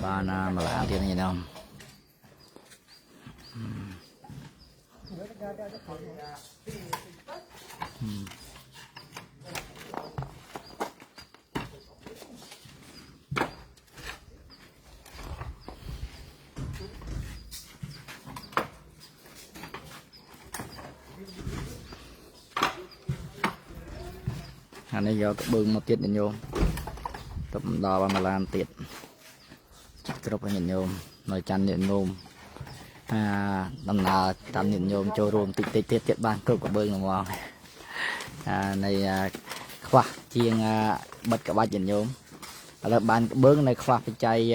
Bạn mà làm thì nhìn không? Anh ấy do cái bưng một tiết nhìn vô tập đò mà làm tiết cái nhìn vô nói chăn nhìn vô năm nào tạm nhìn vô cho rùm tịch tịch tiết tiết ban cướp của bưng là ngon này khoa chiên bật cả ba nhìn vô là ban bưng này khoa phải chay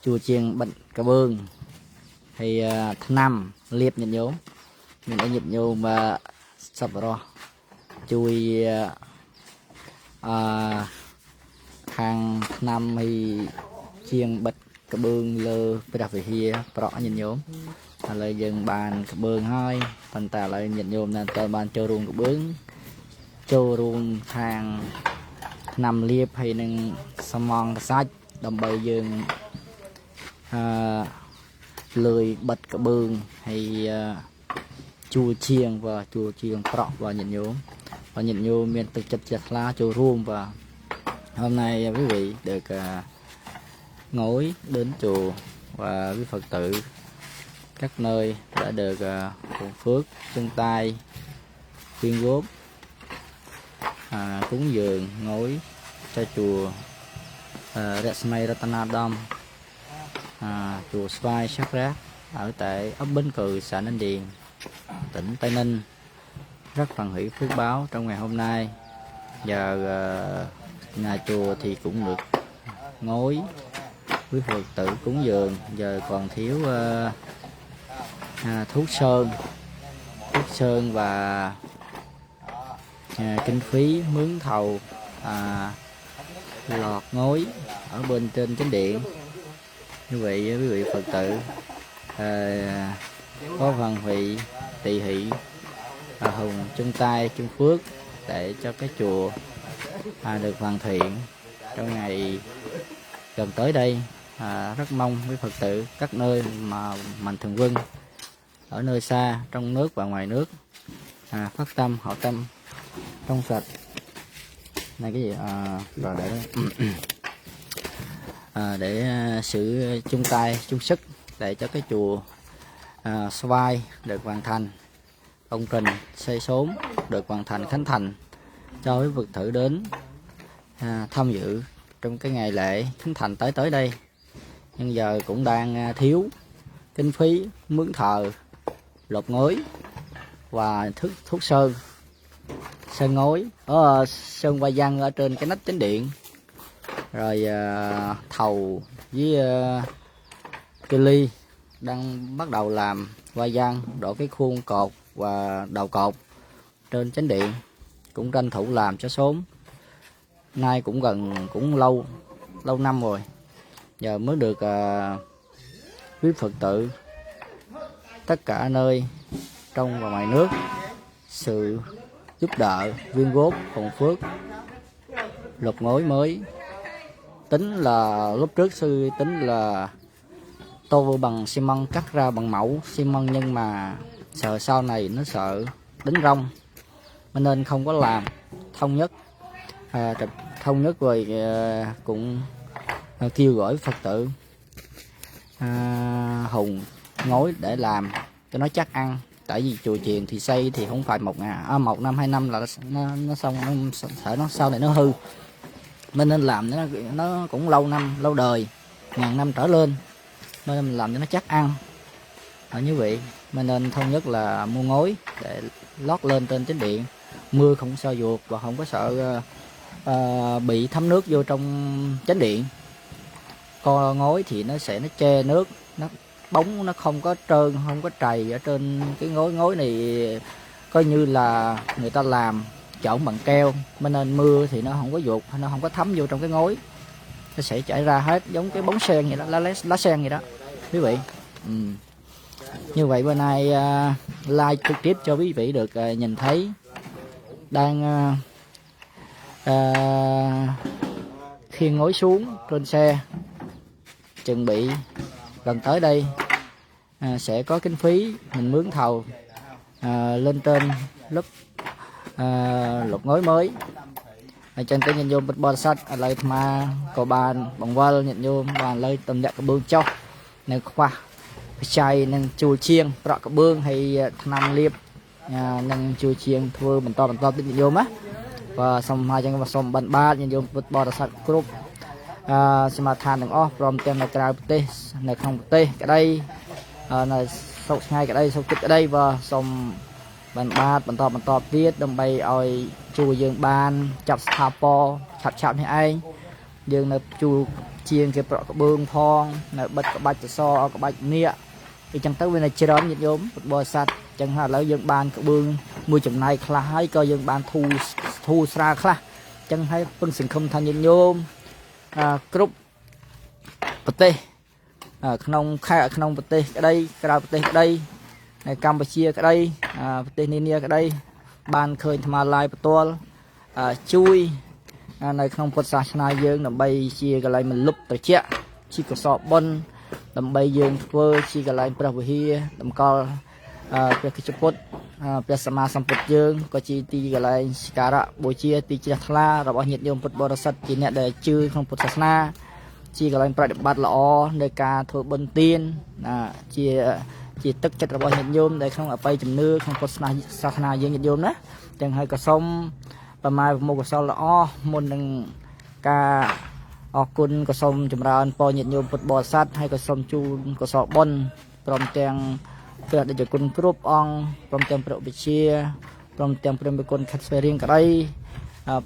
chua chiên bật cả bưng thì năm liệp nhìn vô mình đã nhìn vô mà sập rồi chui hàng năm thì chiên bật cái bương lơ phải đặt về kia rõ nhìn nhôm lời dừng bàn cái bương hơi phần tà lại nhìn nhôm là tờ bàn châu ruộng cái bướng châu ruộng hàng năm liệp hay nâng samon cái sách đầm bầy dừng lười bật cái bương hay chua chiên và chua chiên rõ và nhìn nhôm và nhìn vô miền thực chất chặt lá châu ruộng. Và hôm nay quý vị được ngồi đến chùa và quý Phật tử các nơi đã được phụng phước chung tay quyên góp cúng dường ngồi cho chùa Resmay Ratanadam, chùa Svai Sắc Rác ở tại ấp Bến Cừ, xã Ninh Điền, tỉnh Tây Ninh. Rất phần hỷ phước báo trong ngày hôm nay. Giờ nhà chùa thì cũng được ngồi quý Phật tử cúng dường, giờ còn thiếu thuốc sơn và kinh phí mướn thầu lọt ngói ở bên trên chánh điện. Như vậy quý vị Phật tử có phần vị tỳ hỷ hùng chung tay chung phước để cho cái chùa được hoàn thiện trong ngày gần tới đây. Rất mong quý Phật tử các nơi mà mạnh thường quân ở nơi xa, trong nước và ngoài nước phát tâm họ tâm trong sạch này cái gì rồi để sự chung tay chung sức để cho cái chùa Svai được hoàn thành, công trình xây xóm được hoàn thành khánh thành cho quý Phật tử đến tham dự trong cái ngày lễ khánh thành tới đây. Nhưng giờ cũng đang thiếu kinh phí mướn thợ lột ngói và thuốc sơn ngói sơn hoa văn ở trên cái nách chánh điện, rồi thầu với cây ly đang bắt đầu làm hoa văn đổ cái khuôn cột và đầu cột trên chánh điện, cũng tranh thủ làm cho sớm. Nay cũng lâu năm rồi, giờ mới được quý Phật tử tất cả nơi trong và ngoài nước sự giúp đỡ quyên góp phụng phước lột ngói mới. Tính là lúc trước sư tính là tô bằng xi măng cắt ra bằng mẫu xi măng, nhưng mà sợ sau này nó sợ đánh rong nên không có làm thống nhất rồi cũng kêu gọi Phật tử hùng ngói để làm cho nó chắc ăn. Tại vì chùa chiền thì xây thì không phải một năm 2 năm là nó xong, sợ nó sau này nó hư, nên làm nó cũng lâu năm lâu đời, ngàn năm trở lên, nên mình làm cho nó chắc ăn như vậy. Nên thống nhất là mua ngói để lót lên trên chánh điện, mưa không sao dột và không có sợ bị thấm nước vô trong chánh điện. Co ngói thì nó che nước, nó bóng nó không có trơn, không có trầy ở trên cái ngói này, coi như là người ta làm trộn bằng keo, nên mưa thì nó không có dột, nó không có thấm vô trong cái ngói, nó sẽ chảy ra hết giống cái bóng sen vậy đó, lá sen vậy đó quý vị. Như vậy bữa nay like trực tiếp cho quý vị được nhìn thấy đang khiêng ngói xuống trên xe chuẩn bị gần tới đây sẽ có kinh phí mình mướn thầu lên trên lớp lục ngói mới trên cái nhận vô bật bò sắt lấy mà có bàn bằng vân nhận vô bàn lấy tầm đẹp cái bương chóc nên khoa chai nên chùi chiêng rọ cái bương hay năm liệp nên chùi chiêng thưa mình to nhận vô má và xong hai chân và xong bàn ba nhận vô bật bò sắt group xem mà than đừng off from tem này cái tê này không tê cái đây là sâu ngay cái đây sâu kịch cái đây và xong bàn ba bàn to tiết đâm bay oi chùi dương ban chập po chập như anh dương là chùi chiên cái bọ bương phong là bật cái bạch so cái bạch nia thì chẳng tới bên này chơi đón nhiệt nhóm bò sạch chẳng hạn là dương ban cái bương mùi chấm này khá hay coi dương ban thu ra khá chẳng hay phân sinh không thành nhiệt nhóm group bật tê không khai không bật tê cái đây cái bật tê cái đây này Campuchia cái đây tên Ninia cái đây ban khơi tham lai bát toal chui này không có sa na dương làm bay chia cái lại mình lúp tới chẹt chỉ có sọ bôn làm bay dương phơi chỉ cái lại bờ hia làm co cái chupot cái sama samput dương có chỉ ti cái lại skara bồi chia ti chia thla rồi bao nhiêu dương phật bồ sát chỉ nè để chư không phật na chỉ cái lại bờ bát lọ nơi ca thôi bôn tiên chỉ tức chất là bao nhiêu nhôm để không ở bay chấm nước không có sa na dương nhiệt nhôm đó chẳng hay có sông và mai một cái sau là môn đừng ca côn có sông chấm ra po nhiệt nhôm bột bò sát hay có sông chu có sọ bon prom tiền để cho côn group ong prom tiền pro bị chia prom tiền pro bị côn khát phê riêng cái đây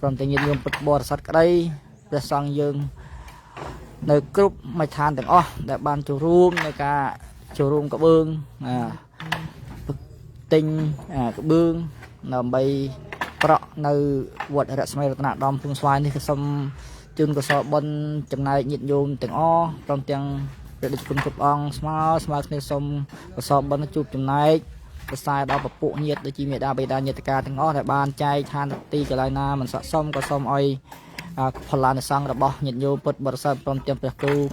prom tiền nhiệt nhôm bột bò sát cái đây để sang dương nơi group mai than từng để ban chủ room nơi ca chủ room có bương tinh cái bương làm bay pro nơi vật hệ smay là đom phun xoay thì xong chun có sọ bôn chấm này nhiệt nhôm từng trong tiếng để được cùng chụp ong smart này xong có sọ bôn nó chụp chấm này có sai đó bọc bộ nhiệt để chi mẹ đa bê đa nhiệt cả từng để ban chai than ti cái này na mình sợ xong có xong oi phần lan sang là bỏ nhiệt nhôm bật bật sang trong tiếng bạc tu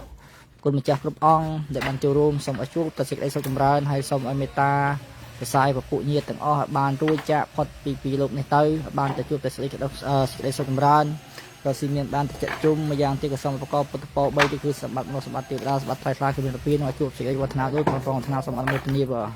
cùng mình chặt chụp ong để ban châu room xong ở chụp ta sẽ lấy xong chấm ra hay xong ở meta sai và phụ nhiệt từng bàn tôi chạm phật pi lục này tới bàn tại chụp tại sẽ xong ran rồi xin miền ban chạy chung mà giang tiêu xong có po bay thì cứ sập bạc nó sập bạc tiêu ra sập bạc thay ra khi mình pin mà chụp sẽ lấy vật nào rồi còn thằng nào xong ăn một nhiều